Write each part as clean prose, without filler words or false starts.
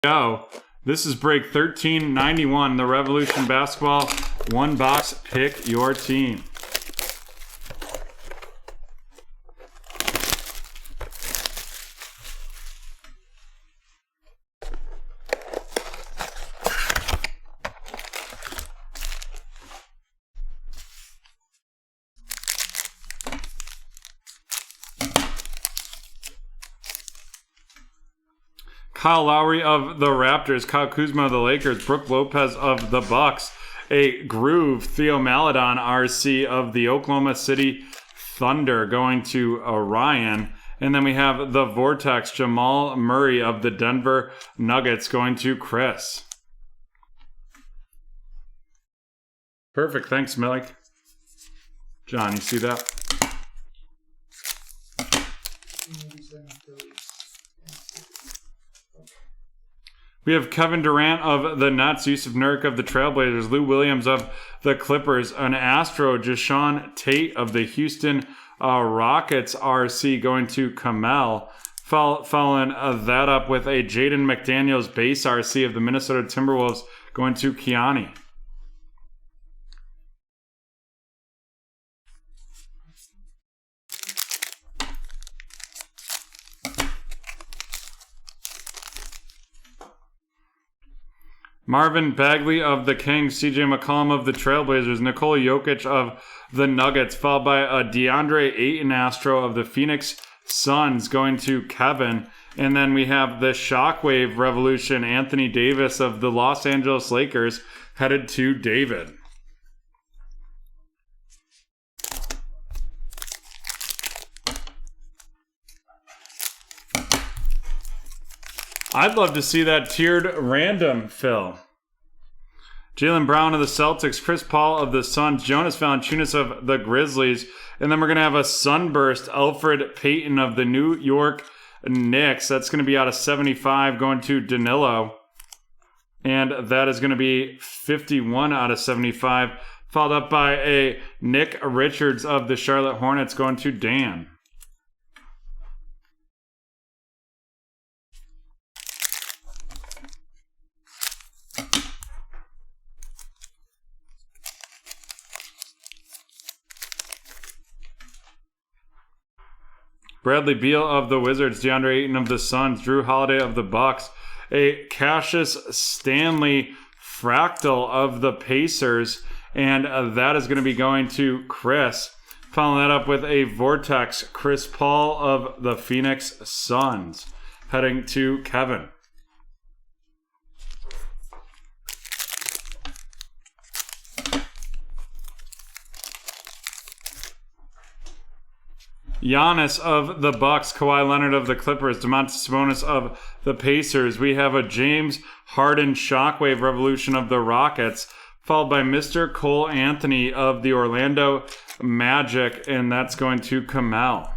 Go. This is break 1391, the Revolution Basketball. One box, pick your team. Kyle Lowry of the Raptors, Kyle Kuzma of the Lakers, Brook Lopez of the Bucks, a Groove Theo Maledon RC of the Oklahoma City Thunder going to Orion. And then we have the Vortex, Jamal Murray of the Denver Nuggets going to Chris. Perfect. Thanks, Malik. John, you see that? We have Kevin Durant of the Nets, Yusuf Nurk of the Trailblazers, Lou Williams of the Clippers, an Astro, Jashawn Tate of the Houston Rockets RC going to Kamel. Following that up with a Jaden McDaniels base RC of the Minnesota Timberwolves going to Kiani. Marvin Bagley of the Kings, CJ McCollum of the Trailblazers, Nikola Jokic of the Nuggets, followed by a DeAndre Ayton Astro of the Phoenix Suns going to Kevin. And then we have the Shockwave Revolution, Anthony Davis of the Los Angeles Lakers, headed to David. I'd love to see that tiered random, Phil. Jaylen Brown of the Celtics, Chris Paul of the Suns, Jonas Valanciunas of the Grizzlies, and then we're going to have a Sunburst, Alfred Payton of the New York Knicks. That's going to be out of 75 going to Danilo. And that is going to be 51 out of 75, followed up by a Nick Richards of the Charlotte Hornets going to Dan. Bradley Beal of the Wizards, DeAndre Ayton of the Suns, Drew Holiday of the Bucks, a Cassius Stanley Fractal of the Pacers, and that is going to be going to Chris. Following that up with a Vortex, Chris Paul of the Phoenix Suns, heading to Kevin. Giannis of the Bucks, Kawhi Leonard of the Clippers, Domantas Sabonis of the Pacers. We have a James Harden Shockwave Revolution of the Rockets, followed by Mr. Cole Anthony of the Orlando Magic, and that's going to Kamel.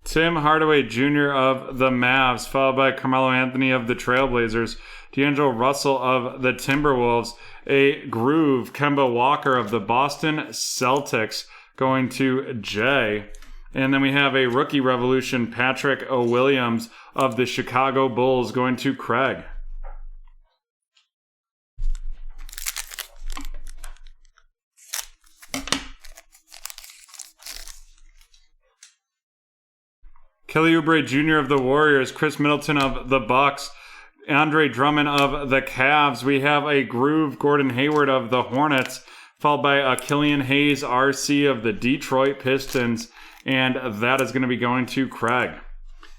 Tim Hardaway Jr. of the Mavs, followed by Carmelo Anthony of the Trailblazers, D'Angelo Russell of the Timberwolves, a Groove, Kemba Walker of the Boston Celtics going to Jay. And then we have a Rookie Revolution, Patrick O'Williams of the Chicago Bulls going to Craig. Kelly Oubre Jr. of the Warriors, Chris Middleton of the Bucks, Andre Drummond of the Cavs. We have a Groove, Gordon Hayward of the Hornets, followed by a Killian Hayes RC of the Detroit Pistons, and that is going to be going to Craig.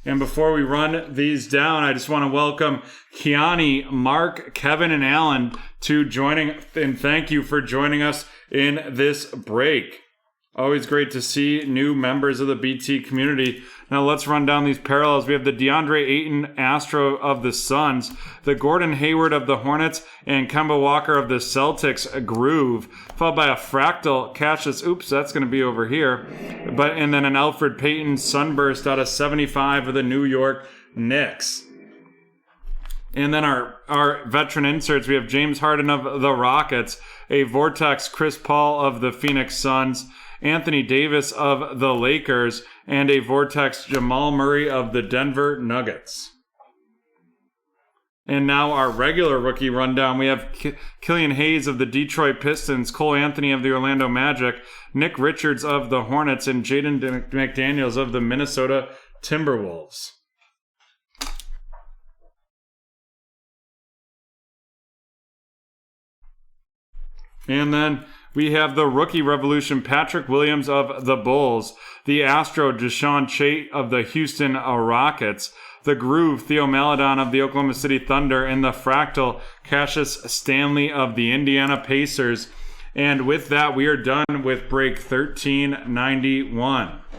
And before we run these down, I just want to welcome Kiani, Mark, Kevin, and Alan to joining, and thank you for joining us in this break. Always great to see new members of the BT community. Now let's run down these parallels. We have the DeAndre Ayton Astro of the Suns, the Gordon Hayward of the Hornets, and Kemba Walker of the Celtics Groove, followed by a Fractal Cassius. Oops, that's going to be over here. And then an Alfred Payton Sunburst out of 75 of the New York Knicks. And then our veteran inserts, we have James Harden of the Rockets, a Vortex Chris Paul of the Phoenix Suns, Anthony Davis of the Lakers, and a Vortex Jamal Murray of the Denver Nuggets. And now our regular rookie rundown, we have Killian Hayes of the Detroit Pistons, Cole Anthony of the Orlando Magic, Nick Richards of the Hornets, and Jaden McDaniels of the Minnesota Timberwolves. And then we have the rookie revolution, Patrick Williams of the Bulls, the Astro Deshaun Chait of the Houston Rockets, the Groove Theo Maledon of the Oklahoma City Thunder, and the Fractal Cassius Stanley of the Indiana Pacers. And with that, we are done with break 1391.